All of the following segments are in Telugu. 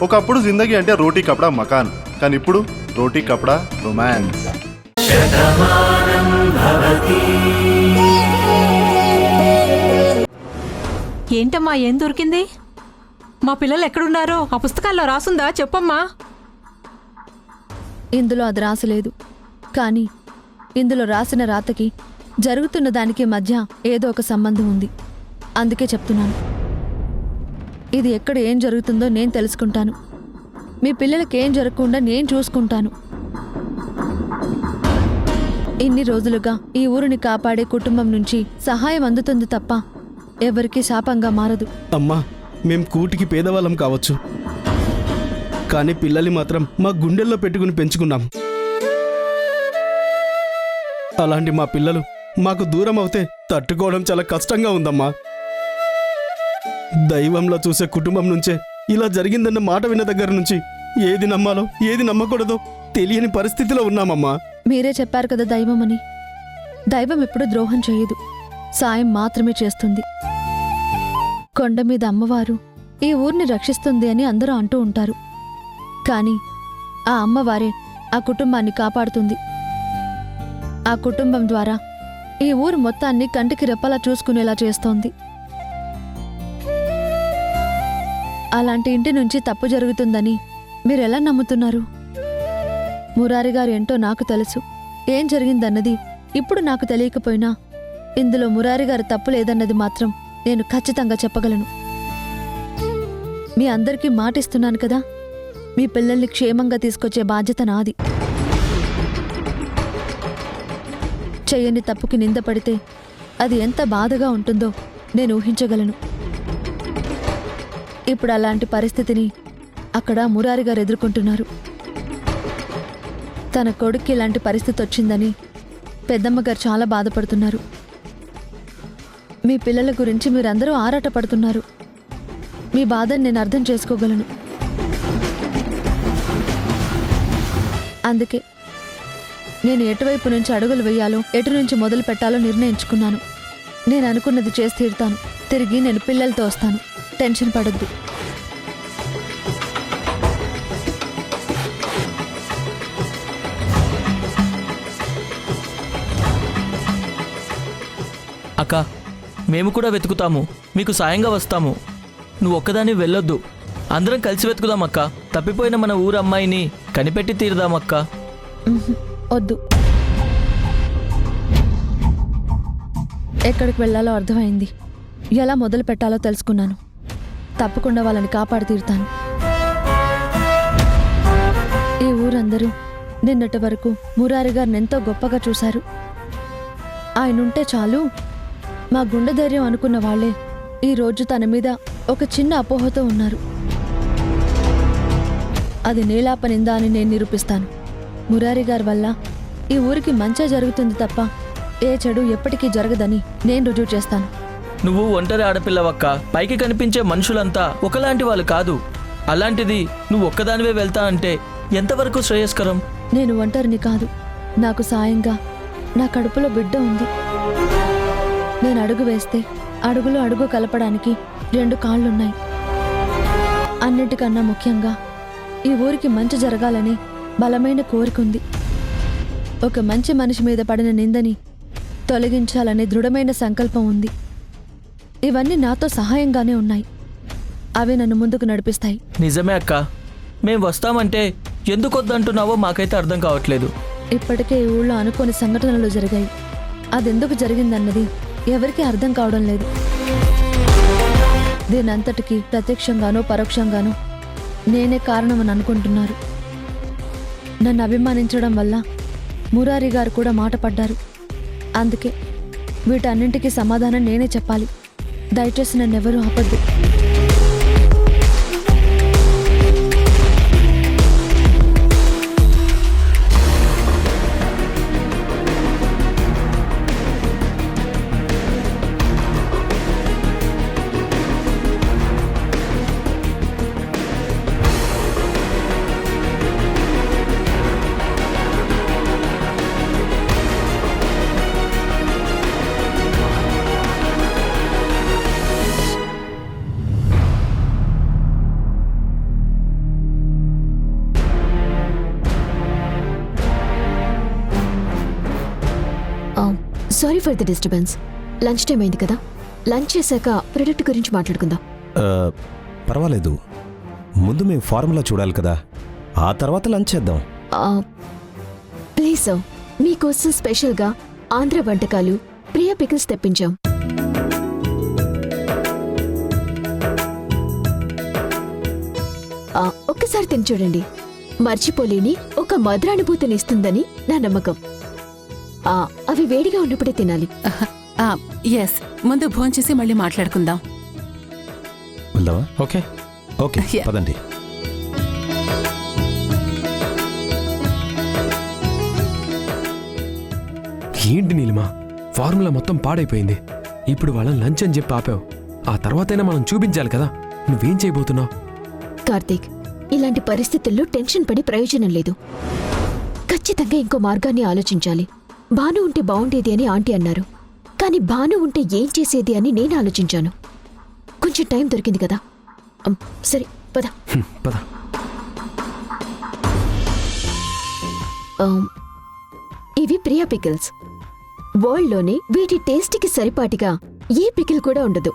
ఒకప్పుడు జిందగీ అంటే రోటీ కపడా మకాన్, కానీ ఇప్పుడు రోటీ కపడా రొమాన్స్. ఏంటమ్మా, ఏం దొరికింది? మా పిల్లలు ఎక్కడున్నారో ఆ పుస్తకాల్లో రాసుందా? చెప్పమ్మా. ఇందులో అది రాసలేదు, కానీ ఇందులో రాసిన రాతకి జరుగుతున్న దానికి మధ్య ఏదో ఒక సంబంధం ఉంది. అందుకే చెప్తున్నాను. ఇది ఎక్కడ ఏం జరుగుతుందో నేను తెలుసుకుంటాను. మీ పిల్లలకి ఏం జరగకుండా నేను చూసుకుంటాను. ఇన్ని రోజులుగా ఈ ఊరిని కాపాడే కుటుంబం నుంచి సహాయం అందుతుంది తప్ప ఎవరికీ శాపంగా మారదు. అమ్మా, మేం కూటికి పేదవాళ్ళం కావచ్చు, కానీ పిల్లల్ని మాత్రం మా గుండెల్లో పెట్టుకుని పెంచుకున్నాం. అలాంటి మా పిల్లలు మాకు దూరం అవుతే తట్టుకోవడం చాలా కష్టంగా ఉందమ్మా. దైవంలో చూసే కుటుంబం నుంచే ఇలా జరిగిందన్న మాట విన్న దగ్గర నుంచి ఏది నమ్మాలో ఏది నమ్మకూడదో తెలియని పరిస్థితిలో ఉన్నామమ్మా. మీరే చెప్పారు కదా దైవమని. దైవం ఎప్పుడు ద్రోహం చేయదు, సాయం మాత్రమే చేస్తుంది. కొండ మీద అమ్మవారు ఈ ఊరిని రక్షిస్తుంది అని అందరూ అంటూ ఉంటారు, కానీ ఆ అమ్మవారే ఆ కుటుంబాన్ని కాపాడుతుంది. ఆ కుటుంబం ద్వారా ఈ ఊరు మొత్తాన్ని కంటికి రెప్పలా చూసుకునేలా చేస్తోంది. అలాంటి ఇంటి నుంచి తప్పు జరుగుతుందని మీరెలా నమ్ముతున్నారు? మురారి గారు ఏంటో నాకు తెలుసు. ఏం జరిగిందన్నది ఇప్పుడు నాకు తెలియకపోయినా ఇందులో మురారి గారు తప్పు లేదన్నది మాత్రం నేను ఖచ్చితంగా చెప్పగలను. మీ అందరికీ మాటిస్తున్నాను కదా, మీ పిల్లల్ని క్షేమంగా తీసుకొచ్చే బాధ్యత నాది. చెయ్యని తప్పుకి నిందపడితే అది ఎంత బాధగా ఉంటుందో నేను ఊహించగలను. ఇప్పుడు అలాంటి పరిస్థితిని అక్కడ మురారి గారు ఎదుర్కొంటున్నారు. తన కొడుక్కి ఇలాంటి పరిస్థితి వచ్చిందని పెద్దమ్మగారు చాలా బాధపడుతున్నారు. మీ పిల్లల గురించి మీరందరూ ఆరాటపడుతున్నారు. మీ బాధని నేను అర్థం చేసుకోగలను. అందుకే నేను ఎటువైపు నుంచి అడుగులు వేయాలో, ఎటు నుంచి మొదలు పెట్టాలో నిర్ణయించుకున్నాను. నేను అనుకున్నది చేసి తీరుతాను. తిరిగి నేను పిల్లలతో వస్తాను. టెన్షన్ పడొద్దు. అక్క, మేము కూడా వెతుకుతాము, మీకు సాయంగా వస్తాము. నువ్వు ఒక్కదాన్ని వెళ్ళొద్దు, అందరం కలిసి వెతుకుదాం అక్క. తప్పిపోయిన మన ఊరు అమ్మాయిని కనిపెట్టి తీరుదామక్క. వద్దు, ఎక్కడికి వెళ్ళాలో అర్థమైంది. ఎలా మొదలు పెట్టాలో తెలుసుకున్నాను. తప్పకుండా వాళ్ళని కాపాడి తీరుతాను. ఈ ఊరందరూ నిన్నటి వరకు మురారి గారిని ఎంతో గొప్పగా చూశారు. ఆయనుంటే చాలు మా గుండె ధైర్యం అనుకున్న వాళ్లే ఈరోజు తన మీద ఒక చిన్న అపోహతో ఉన్నారు. అది నీలాపనిందా అని నేను నిరూపిస్తాను. మురారి గారి వల్ల ఈ ఊరికి మంచి జరుగుతుంది తప్ప ఏ చెడు ఎప్పటికీ జరగదని నేను రుజువు చేస్తాను. నువ్వు ఒంటరి ఆడపిల్లవక్క. పైకి కనిపించే మనుషులంతా ఒకలాంటి వాళ్ళు కాదు. అలాంటిది నువ్వు ఒక్కదానివే వెళ్తా అంటే ఎంతవరకు శ్రేయస్కరం? నేను ఒంటరిని కాదు. నాకు సాయంగా నా కడుపులో బిడ్డ ఉంది. నేను అడుగు వేస్తే అడుగులో అడుగు కలపడానికి 2 కాళ్ళున్నాయి. అన్నిటికన్నా ముఖ్యంగా ఈ ఊరికి మంచి జరగాలని బలమైన కోరికుంది. ఒక మంచి మనిషి మీద పడిన నిందని తొలగించాలనే దృఢమైన సంకల్పం ఉంది. ఇవన్నీ నాతో సహాయంగానే ఉన్నాయి. అవే నన్ను ముందుకు నడిపిస్తాయి. నిజమే అక్క, మేం వస్తామంటే ఎందుకు వద్దంటున్నావో మాకైతే అర్థం కావట్లేదు. ఇప్పటికే ఈ ఊళ్ళో అనుకోని సంఘటనలు జరిగాయి. అదెందుకు జరిగిందన్నది ఎవరికీ అర్థం కావడం లేదు. దీనంతటికీ ప్రత్యక్షంగానో పరోక్షంగానో నేనే కారణమని అనుకుంటున్నారు. నన్ను అభిమానించడం వల్ల మురారి గారు కూడా మాట పడ్డారు. అందుకే వీటన్నింటికీ సమాధానం నేనే చెప్పాలి. దయచేసి నన్నెవరూ ఆపద్దు. Sorry for the disturbance. Lunch time అయింది కదా, లంచ్ చేశాక ప్రొడక్ట్ గురించి మాట్లాడుకుందాం. పర్వాలేదు, ముందు మేము ఫార్ములా చూడాలి కదా, ఆ తర్వాత లంచ్ చేద్దాం. ప్లీజ్ సార్, మీకోసం స్పెషల్గా ఆంధ్ర వంటకాలు ప్రియా పికిల్స్ తెప్పించాం. ఒక్కసారి తిని చూడండి, మర్చిపోలేని ఒక మధురానుభూతిని ఇస్తుందని నా నమ్మకం. అవి వేడిగా ఉన్నప్పుడే తినాలి. ఎస్, ముందు భోంచేసి మళ్ళీ మాట్లాడుకుందాం. వెళ్దామా? Okay okay, Yeah. పదండి. ఏంటి నీలిమా, ఫార్ములా మొత్తం పాడైపోయింది. ఇప్పుడు వాళ్ళని లంచ్ అని చెప్పి ఆపావు, ఆ తర్వాతైనా మనం చూపించాలి కదా. నువ్వేం చేయబోతున్నావు? కార్తీక్, ఇలాంటి పరిస్థితుల్లో టెన్షన్ పడి ప్రయోజనం లేదు. ఖచ్చితంగా ఇంకో మార్గాన్ని ఆలోచించాలి. భాను ఉంటే బాగుండేది అని ఆంటీ అన్నారు, కానీ భాను ఉంటే ఏం చేసేది అని నేను ఆలోచించాను. కొంచెం టైం దొరికింది కదా. సరే పద. పద. ఇవి ప్రియా పికిల్స్. వరల్డ్లోనే వీటి టేస్ట్కి సరిపాటిగా ఏ పికిల్ కూడా ఉండదు.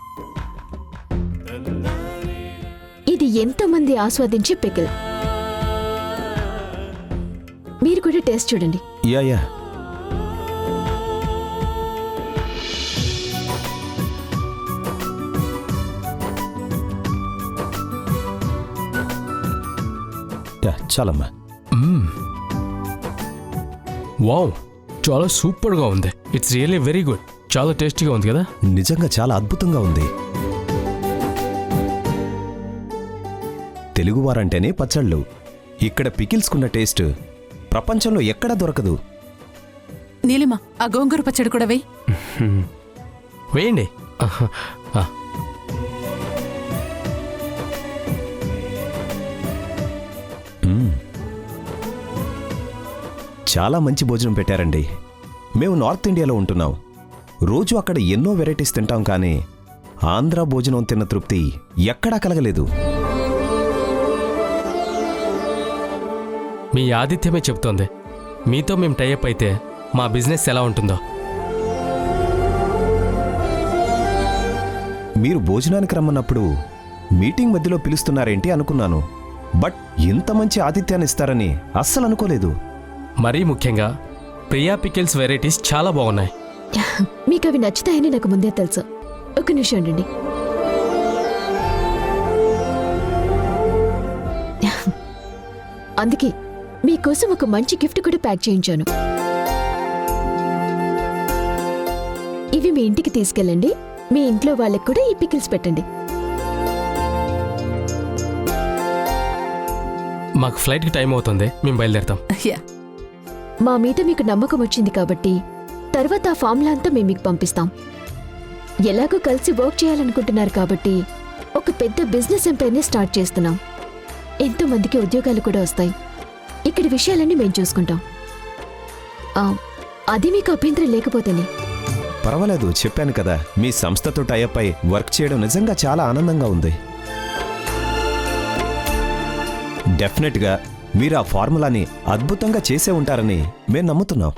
ఇది ఎంతోమంది ఆస్వాదించే పికిల్. మీరు కూడా టేస్ట్ చూడండి. Yeah yeah. యా, చాలమ్మా. వావ్, చాలా సూపర్గా ఉంది. It's really very good. చాలా టేస్టీగా ఉంది కదా. నిజంగా చాలా అద్భుతంగా ఉంది. తెలుగువారంటేనే పచ్చళ్ళు. ఇక్కడ పికిల్స్కున్న టేస్ట్ ప్రపంచంలో ఎక్కడా దొరకదు. నీలిమ, ఆ గోంగూర పచ్చడి కూడా వేయి. వేయండి. చాలా మంచి భోజనం పెట్టారండి. మేము నార్త్ ఇండియాలో ఉంటున్నాం. రోజు అక్కడ ఎన్నో వెరైటీస్ తింటాం, కానీ ఆంధ్ర భోజనం తిన్న తృప్తి ఎక్కడా కలగలేదు. మీ ఆతిథ్యమే చెప్తోంది. మీతో మేము టైఅప్ అయితే మా బిజినెస్ ఎలా ఉంటుందో. మీరు భోజనానికి రమ్మన్నప్పుడు మీటింగ్ మధ్యలో పిలుస్తున్నారేంటి అనుకున్నాను. బట్ ఇంత మంచి ఆతిథ్యాన్ని ఇస్తారని అస్సలు అనుకోలేదు. మరీ ముఖ్యంగా ప్రియా పికిల్స్ వెరైటీస్ చాలా బాగున్నాయి. మీకు అవి నచ్చుతాయని నాకు ముందే తెలుసు. ఒక నిమిషం ఉండండి. అందుకే మీకోసం ఒక మంచి గిఫ్ట్ కూడా ప్యాక్ చేయించాను. ఇవి మీ ఇంటికి తీసుకెళ్ళండి. మీ ఇంట్లో వాళ్ళకి కూడా ఈ పికిల్స్ పెట్టండి. మాకు ఫ్లైట్కి టైం అవుతుంది, మేము బయలుదేరుతాం. మా మీద మీకు నమ్మకం వచ్చింది కాబట్టి తర్వాత ఆ ఫార్ములా అంతా మేము మీకు పంపిస్తాం. ఎలాగో కలిసి వర్క్ చేయాలనుకుంటున్నారు కాబట్టి ఒక పెద్ద బిజినెస్ ఎంపైర్ని స్టార్ట్ చేస్తున్నాం. ఎంతో మందికి ఉద్యోగాలు కూడా వస్తాయి. ఇక్కడి విషయాలన్నీ మేము చూసుకుంటాం. అది మీకు అభ్యంతరం లేకపోతేనే. పర్వాలేదు, చెప్పాను కదా, మీ సంస్థతో టైఅప్ అయి వర్క్ చేయడం నిజంగా చాలా ఆనందంగా ఉంది. డెఫినెట్గా మీరు ఆ ఫార్ములాని అద్భుతంగా చేసే ఉంటారని మేము నమ్ముతున్నాం.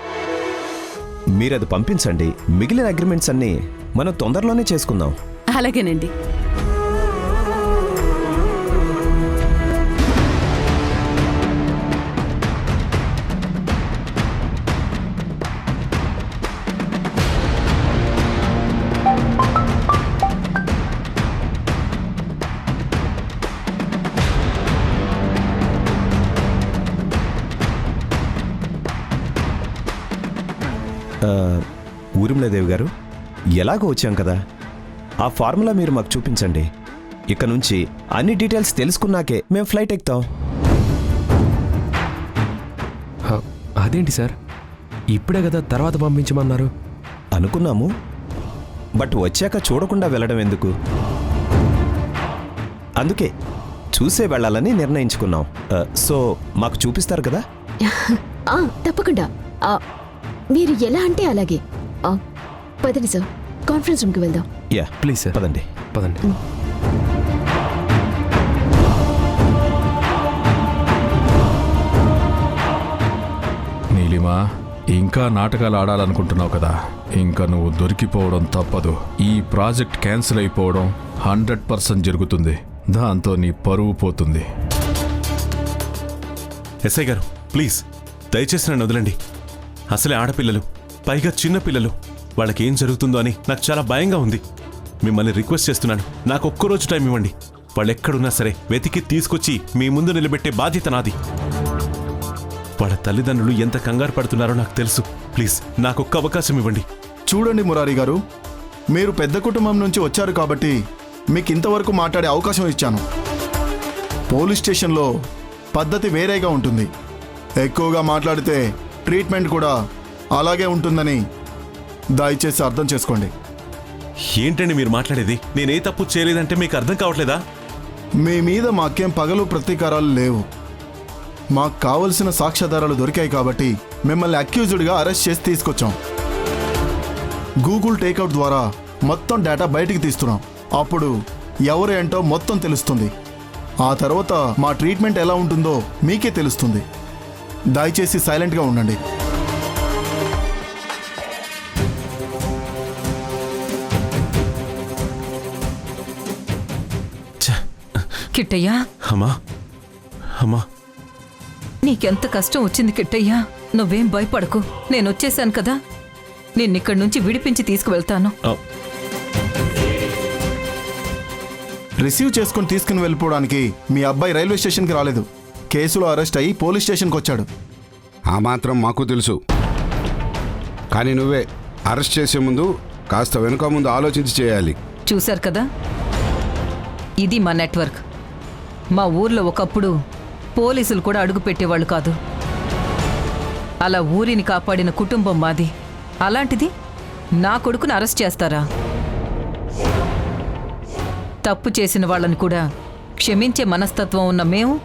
మీరది పంపించండి. మిగిలిన అగ్రిమెంట్స్ అన్నీ మనం తొందరలోనే చేసుకుందాం. అలాగేనండి. ఊరిమలదేవి గారు, ఎలాగో వచ్చాం కదా, ఆ ఫార్ములా మీరు మాకు చూపించండి. ఇక నుంచి అన్ని డీటెయిల్స్ తెలుసుకున్నాకే మేము ఫ్లైట్ ఎక్కుతాం. అదేంటి సార్, ఇప్పుడే కదా తర్వాత పంపించమన్నారు. అనుకున్నాము, బట్ వచ్చాక చూడకుండా వెళ్ళడం ఎందుకు? అందుకే చూసే వెళ్ళాలని నిర్ణయించుకున్నాం. సో మాకు చూపిస్తారు కదా? తప్పకుండా. మీరు ఎలా అంటే అలాగే. పదండి సార్, కాన్ఫరెన్స్ రూమ్కి వెళ్దాం. యా ప్లీజ్ సార్, పదండి. పదండి. నీలిమా, ఇంకా నాటకాలు ఆడాలనుకుంటున్నావు కదా, ఇంకా నువ్వు దొరికిపోవడం తప్పదు. ఈ ప్రాజెక్ట్ క్యాన్సిల్ అయిపోవడం 100% జరుగుతుంది. దాంతో నీ పరువు పోతుంది. ఎస్ఐ గారు ప్లీజ్ దయచేసి నన్ను వదలండి. అసలే ఆడపిల్లలు, పైగా చిన్న పిల్లలు, వాళ్ళకి ఏం జరుగుతుందో అని నాకు చాలా భయంగా ఉంది. మిమ్మల్ని రిక్వెస్ట్ చేస్తున్నాను, నాకు ఒక్కరోజు టైం ఇవ్వండి. వాళ్ళు ఎక్కడున్నా సరే వెతికి తీసుకొచ్చి మీ ముందు నిలబెట్టే బాధ్యత నాది. వాళ్ళ తల్లిదండ్రులు ఎంత కంగారు పడుతున్నారో నాకు తెలుసు. ప్లీజ్ నాకొక్క అవకాశం ఇవ్వండి. చూడండి మురారి గారు, మీరు పెద్ద కుటుంబం నుంచి వచ్చారు కాబట్టి మీకు ఇంతవరకు మాట్లాడే అవకాశం ఇచ్చాను. పోలీస్ స్టేషన్లో పద్ధతి వేరేగా ఉంటుంది. ఎక్కువగా మాట్లాడితే ట్రీట్మెంట్ కూడా అలాగే ఉంటుందని దయచేసి అర్థం చేసుకోండి. ఏంటండి మీరు మాట్లాడేది? నేనే తప్పు చేయలేదంటే మీకు అర్థం కావట్లేదా? మీ మీద మాకేం పగలు ప్రతీకారాలు లేవు. మాకు కావలసిన సాక్ష్యాధారాలు దొరికాయి కాబట్టి మిమ్మల్ని అక్యూజ్డ్గా అరెస్ట్ చేసి తీసుకొచ్చాం. గూగుల్ టేక్అవుట్ ద్వారా మొత్తం డేటా బయటికి తీస్తున్నాం. అప్పుడు ఎవరు ఏంటో మొత్తం తెలుస్తుంది. ఆ తర్వాత మా ట్రీట్మెంట్ ఎలా ఉంటుందో మీకే తెలుస్తుంది. దయచేసి సైలెంట్గా ఉండండి. కిట్టయ్యా, అమ్మా అమ్మా, నీకెంత కష్టం వచ్చింది కిట్టయ్యా. నువ్వేం భయపడకు, నేను వచ్చేసాను కదా, నిన్నిక్కడి నుంచి విడిపించి తీసుకువెళ్తాను. రిసీవ్ చేసుకుని తీసుకుని వెళ్ళిపోవడానికి మీ అబ్బాయి రైల్వే స్టేషన్కి రాలేదు. కేసులో అరెస్ట్ అయ్యి పోలీస్ స్టేషన్కి వచ్చాడు. ఆ మాత్రం మాకు తెలుసు. కానీ నువ్వే అరెస్ట్ చేసే ముందు కాస్త వెనుక ముందు ఆలోచించి చేయాలి. చూశారు కదా, ఇది మా నెట్వర్క్. మా ఊర్లో ఒకప్పుడు పోలీసులు కూడా అడుగు పెట్టేవాళ్ళు కాదు. అలా ఊరిని కాపాడిన కుటుంబం మాది. అలాంటిది నా కొడుకుని అరెస్ట్ చేస్తారా? తప్పు చేసిన వాళ్ళని కూడా క్షమించే మనస్తత్వం ఉన్న మేము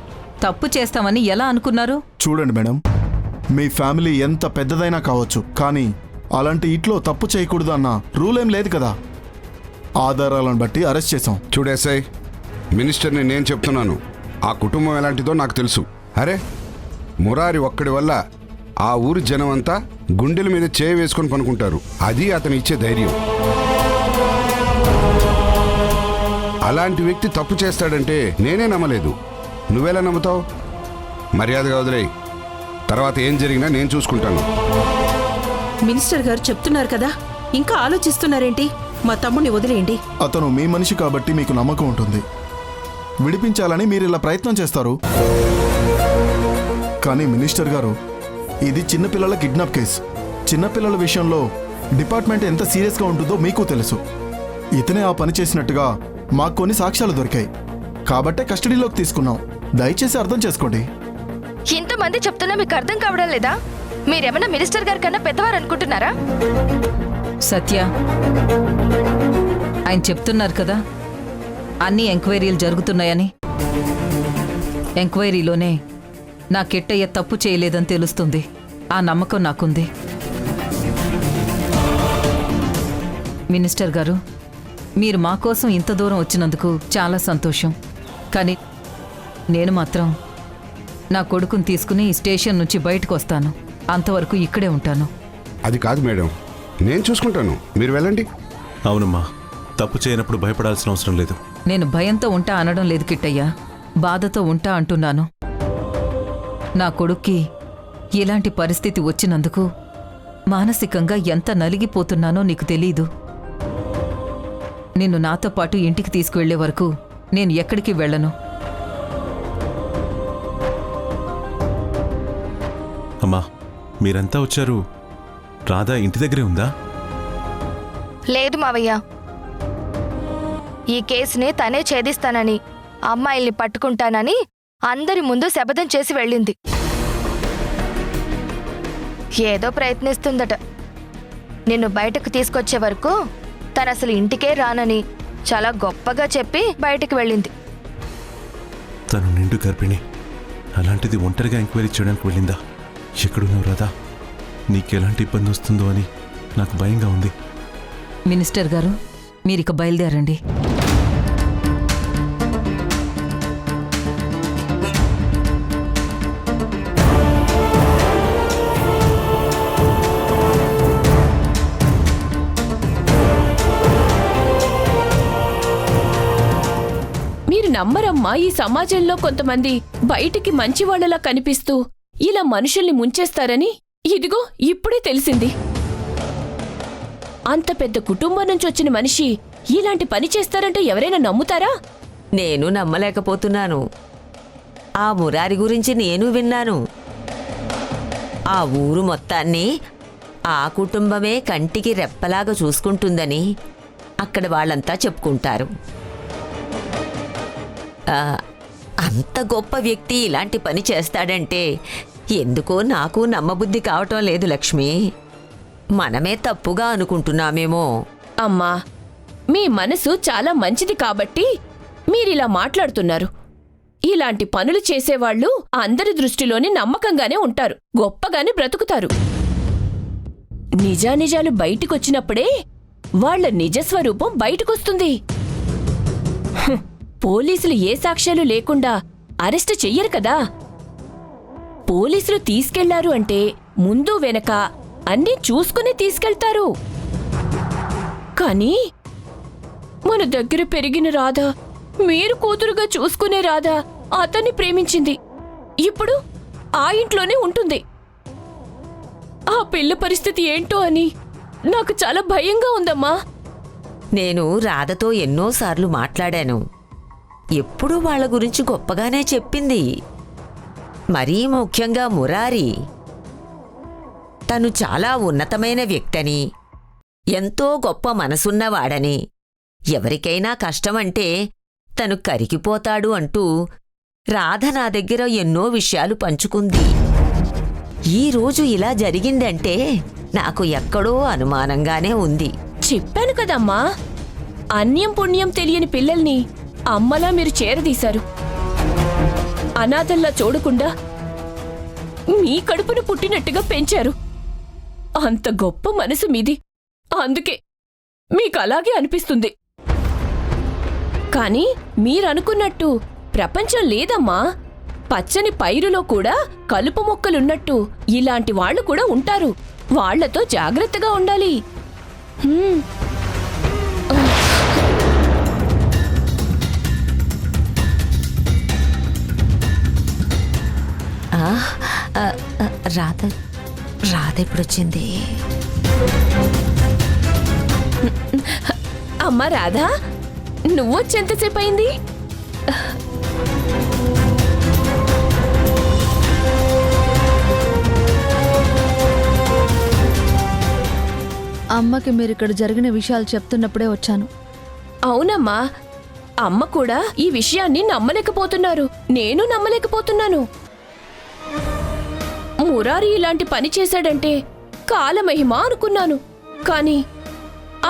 తప్పు చేస్తామని ఎలా అనుకున్నారు? చూడండి మేడం, మీ ఫ్యామిలీ ఎంత పెద్దదైనా కావచ్చు, కానీ అలాంటి ఇంట్లో తప్పు చేయకూడదు అన్న రూల్ ఏం లేదు కదా. ఆధారాలను బట్టి అరెస్ట్ చేశాం. చూడేసాయి, మినిస్టర్ని నేను చెప్తున్నాను, ఆ కుటుంబం ఎలాంటిదో నాకు తెలుసు. అరే, మురారి ఒక్కడి వల్ల ఆ ఊరి జనం అంతా గుండెల మీద చేయి వేసుకొని పనుకుంటారు. అది అతను ఇచ్చే ధైర్యం. అలాంటి వ్యక్తి తప్పు చేస్తాడంటే నేనే నమ్మలేదు. నువ్వెలా నమ్ముతావు? మర్యాదగా వదిలేయి. తర్వాత ఏం జరిగినా నేను చూసుకుంటాను. మినిస్టర్ గారు చెప్తున్నారు కదా, ఇంకా ఆలోచిస్తున్నారేంటి? మా తమ్ముడిని వదిలేయండి. అతను మీ మనిషి కాబట్టి మీకు నమ్మకం ఉంటుంది. విడిపించాలని మీరు ఇలా ప్రయత్నం చేస్తారు. కానీ మినిస్టర్ గారు, ఇది చిన్నపిల్లల కిడ్నాప్ కేసు. చిన్నపిల్లల విషయంలో డిపార్ట్మెంట్ ఎంత సీరియస్గా ఉంటుందో మీకు తెలుసు. ఇతనే ఆ పని చేసినట్టుగా మాకు కొన్ని సాక్ష్యాలు దొరికాయి కాబట్టే కస్టడీలోకి తీసుకున్నాం. దయచేసి అర్థం చేసుకోండి. ఇంతమంది చెప్తున్నా మీకు అర్థం కావడం లేదా? మీరేమన్నా మినిస్టర్ గారి కన్నా పెద్దవారు అనుకుంటున్నారా? సత్య, ఆయన చెప్తున్నారు కదా అన్ని ఎంక్వైరీలు జరుగుతున్నాయని. ఎంక్వైరీలోనే నా కిట్టయ్య తప్పు చేయలేదని తెలుస్తుంది. ఆ నమ్మకం నాకుంది. మినిస్టర్ గారు, మీరు మా కోసం ఇంత దూరం వచ్చినందుకు చాలా సంతోషం. కానీ నేను మాత్రం నా కొడుకుని తీసుకుని స్టేషన్ నుంచి బయటకు వస్తాను. అంతవరకు ఇక్కడే ఉంటాను. అది కాదు మేడం, నేను చూసుకుంటాను, మీరు వెళ్ళండి. అవునమ్మా, తప్పు చేయనప్పుడు భయపడాల్సిన అవసరం లేదు. నేను భయంతో ఉంటా అనడం లేదు కిట్టయ్య, బాధతో ఉంటా అంటున్నాను. నా కొడుక్కి ఇలాంటి పరిస్థితి వచ్చినందుకు మానసికంగా ఎంత నలిగిపోతున్నానో నీకు తెలీదు. నిన్ను నాతో పాటు ఇంటికి తీసుకువెళ్లే వరకు నేను ఎక్కడికి వెళ్ళను. అమ్మా, మీరంతా వచ్చారు. రాధా ఇంటి దగ్గరే ఉందా? లేదు మావయ్య, ఈ కేసుని తనే ఛేదిస్తానని, అమ్మాయిల్ని పట్టుకుంటానని అందరి ముందు శపథం చేసి వెళ్ళింది. ఏదో ప్రయత్నిస్తుందట. నిన్ను బయటకు తీసుకొచ్చే వరకు తనసలు ఇంటికే రానని చాలా గొప్పగా చెప్పి బయటికి వెళ్ళింది. తను నిండు గర్భిణి, అలాంటిది ఒంటరిగా ఎంక్వైరీ చేయడానికి వెళ్ళిందా? ఎక్కడున్నావు రాధా? నీకెలాంటి ఇబ్బంది వస్తుందో అని నాకు భయంగా ఉంది. మినిస్టర్ గారు, మీరిక బయలుదేరండి. నమ్మరమ్మా, ఈ సమాజంలో కొంతమంది బయటికి మంచివాళ్లలా కనిపిస్తూ ఇలా మనుషుల్ని ముంచేస్తారని ఇదిగో ఇప్పుడే తెలిసింది. అంత పెద్ద కుటుంబం నుంచి వచ్చిన మనిషి ఇలాంటి పని చేస్తారంటే ఎవరైనా నమ్ముతారా? నేను నమ్మలేకపోతున్నాను. ఆ మురారి గురించి నేను విన్నాను. ఆ ఊరు మొత్తాన్ని ఆ కుటుంబమే కంటికి రెప్పలాగా చూసుకుంటుందని అక్కడ వాళ్ళంతా చెప్పుకుంటారు. అంత గొప్ప వ్యక్తి ఇలాంటి పని చేస్తాడంటే ఎందుకో నాకు నమ్మబుద్ధి కావటం లేదు లక్ష్మి. మనమే తప్పుగా అనుకుంటున్నామేమో. అమ్మా, మీ మనసు చాలా మంచిది కాబట్టి మీరిలా మాట్లాడుతున్నారు. ఇలాంటి పనులు చేసేవాళ్లు అందరి దృష్టిలోని నమ్మకంగానే ఉంటారు, గొప్పగానే బ్రతుకుతారు. నిజానిజాలు బయటికొచ్చినప్పుడే వాళ్ల నిజస్వరూపం బయటకొస్తుంది. పోలీసులు ఏ సాక్ష్యాలు లేకుండా అరెస్టు చెయ్యరు కదా. పోలీసులు తీసుకెళ్లారు అంటే ముందు వెనక అన్నీ చూసుకుని తీసుకెళ్తారు. కానీ మన దగ్గర పెరిగిన రాధ, మీరు కూతురుగా చూసుకునే రాధ అతన్ని ప్రేమించింది. ఇప్పుడు ఆ ఇంట్లోనే ఉంటుంది. ఆ పిల్ల పరిస్థితి ఏంటో అని నాకు చాలా భయంగా ఉందమ్మా. నేను రాధతో ఎన్నోసార్లు మాట్లాడాను. ఎప్పుడూ వాళ్ళ గురించి గొప్పగానే చెప్పింది. మరీ ముఖ్యంగా మురారి. తను చాలా ఉన్నతమైన వ్యక్తని, ఎంతో గొప్ప మనసున్నవాడని, ఎవరికైనా కష్టమంటే తను కరిగిపోతాడు అంటూ రాధ నా దగ్గర ఎన్నో విషయాలు పంచుకుంది. ఈరోజు ఇలా జరిగిందంటే నాకు ఎక్కడో అనుమానంగానే ఉంది. చెప్పాను కదమ్మా, అన్యం పుణ్యం తెలియని పిల్లల్ని అమ్మలా మీరు చేరదీశారు. అనాథల్లా చూడకుండా మీ కడుపును పుట్టినట్టుగా పెంచారు. అంత గొప్ప మనసు మీది, అందుకే మీకలాగే అనిపిస్తుంది. కాని మీరనుకున్నట్టు ప్రపంచం లేదమ్మా. పచ్చని పైరులో కూడా కలుపు మొక్కలున్నట్టు ఇలాంటి వాళ్లు కూడా ఉంటారు. వాళ్లతో జాగ్రత్తగా ఉండాలి. రాధ ఎప్పుడొచ్చింది? అమ్మా రాధా, నువ్వొచ్చెంతసేపు అయింది? అమ్మకి మీరు ఇక్కడ జరిగిన విషయాలు చెప్తున్నప్పుడే వచ్చాను. అవునమ్మా, అమ్మ కూడా ఈ విషయాన్ని నమ్మలేకపోతున్నారు. నేను నమ్మలేకపోతున్నాను. మురారి ఇలాంటి పని చేశాడంటే కాలమహిమ అనుకున్నాను. కాని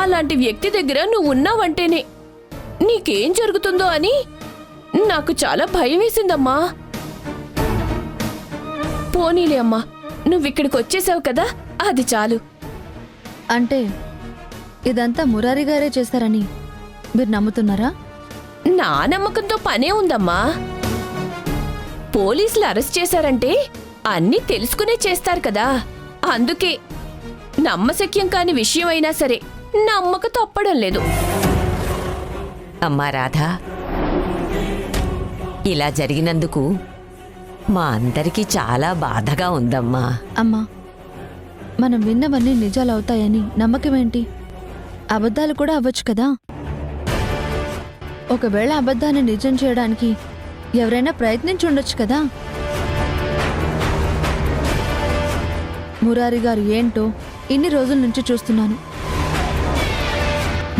అలాంటి వ్యక్తి దగ్గర నువ్వు ఉన్నావంటేనే నీకేం జరుగుతుందో అని నాకు చాలా భయం వేసిందమ్మా. పోనీలే అమ్మా, నువ్విక్కడికి వచ్చేసావు కదా, అది చాలు. అంటే ఇదంతా మురారి గారే చేశారని మీరు నమ్ముతున్నారా? నా నమ్మకంతో పనే ఉందమ్మా. పోలీసులు అరెస్ట్ చేశారంటే అన్నీ తెలుసుకునే చేస్తారు కదా. అందుకే నమ్మశక్యం కాని విషయం అయినా సరే నమ్మక తప్పడం లేదు. అమ్మా రాధా, ఇలా జరిగినందుకు మా అందరికీ చాలా బాధగా ఉందమ్మా. అమ్మా, మనం విన్నవన్నీ నిజాలవుతాయని నమ్మకమేంటి? అబద్ధాలు కూడా అవ్వచ్చు కదా. ఒకవేళ అబద్ధాన్ని నిజం చేయడానికి ఎవరైనా ప్రయత్నించుండొచ్చు కదా. మురారి గారు ఏంటో ఇన్ని రోజుల నుంచి చూస్తున్నాను.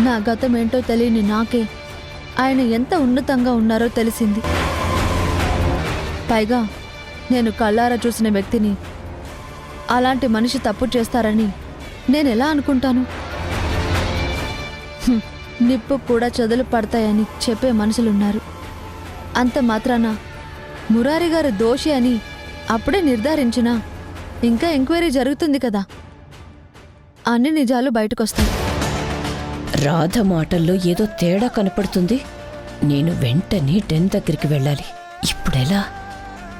నా గతం ఏంటో తెలియని నాకే ఆయన ఎంత ఉన్నతంగా ఉన్నారో తెలిసింది. పైగా నేను కళ్ళారా చూసిన వ్యక్తిని అలాంటి మనిషి తప్పు చేస్తారని నేనెలా అనుకుంటాను? నిప్పు కూడా చెదలు పడతాయని చెప్పే మనుషులున్నారు. అంత మాత్రాన మురారి గారు దోషి అని అప్పుడే నిర్ధారించినా ఇంకా ఎంక్వైరీ జరుగుతుంది కదా, అన్ని నిజాలు బయటకొస్తాయి. రాధ మాటల్లో ఏదో తేడా కనపడుతుంది. నేను వెంటనే డెన్ దగ్గరికి వెళ్ళాలి. ఇప్పుడెలా?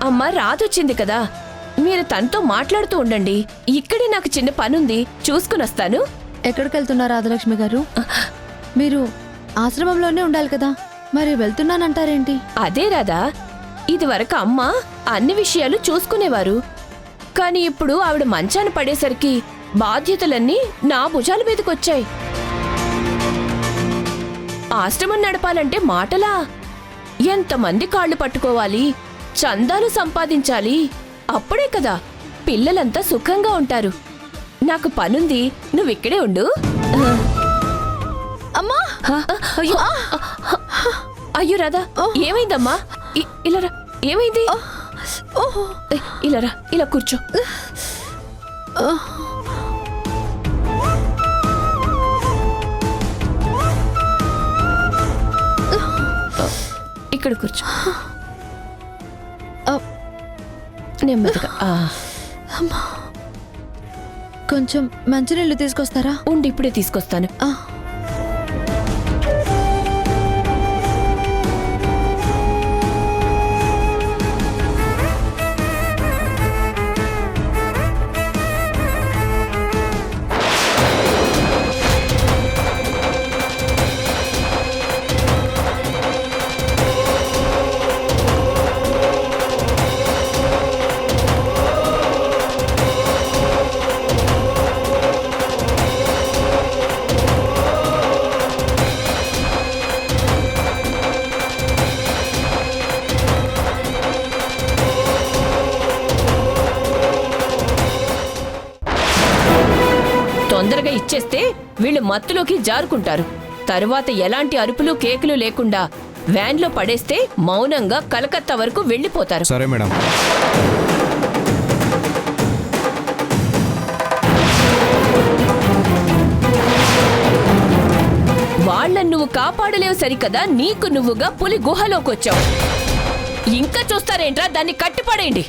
అమ్మా, రాధొచ్చింది కదా, మీరు తనతో మాట్లాడుతూ ఉండండి. ఇక్కడే నాకు చిన్న పనుంది, చూసుకుని వస్తాను. ఎక్కడికి వెళ్తున్నారు రాధలక్ష్మి గారు? మీరు ఆశ్రమంలోనే ఉండాలి కదా. మరి వెళ్తున్నానంటారేంటి? అదే రాదా, ఇదివరకు అమ్మ అన్ని విషయాలు చూసుకునేవారు. కానీ ఇప్పుడు ఆవిడ మంచాన పడేసరికి బాధ్యతలన్నీ నా భుజాల మీదకొచ్చాయి. ఆశ్రమం నడపాలంటే మాటలా? ఎంతమంది కాళ్ళు పట్టుకోవాలి, చందాలు సంపాదించాలి. అప్పుడే కదా పిల్లలంతా సుఖంగా ఉంటారు. నాకు పనుంది, నువ్విక్కడే ఉండు. అమ్మా! అయ్యో అయ్యో రాధా, ఏమైందమ్మా? ఇలా రా, ఏమైంది? ఇలా రా, ఇలా కూర్చో. ఇక్కడ కూర్చో, నెమ్మదిగా. కొంచెం మంచినీళ్ళు తీసుకొస్తారా? ఉండి ఇప్పుడే తీసుకొస్తాను. తొందరగా ఇచ్చేస్తే వీళ్ళు మత్తులోకి జారుకుంటారు. తరువాత ఎలాంటి అరుపులు కేకులు లేకుండా వ్యాన్లో పడేస్తే మౌనంగా కలకత్తా వరకు వెళ్ళిపోతారు. సరే మేడం. వాళ్ళని నువ్వు కాపాడలేవు సరికదా, నీకు నువ్వుగా పులి గుహలోకొచ్చావు. ఇంకా చూస్తారేంట్రా, దాన్ని కట్టిపడేయండి.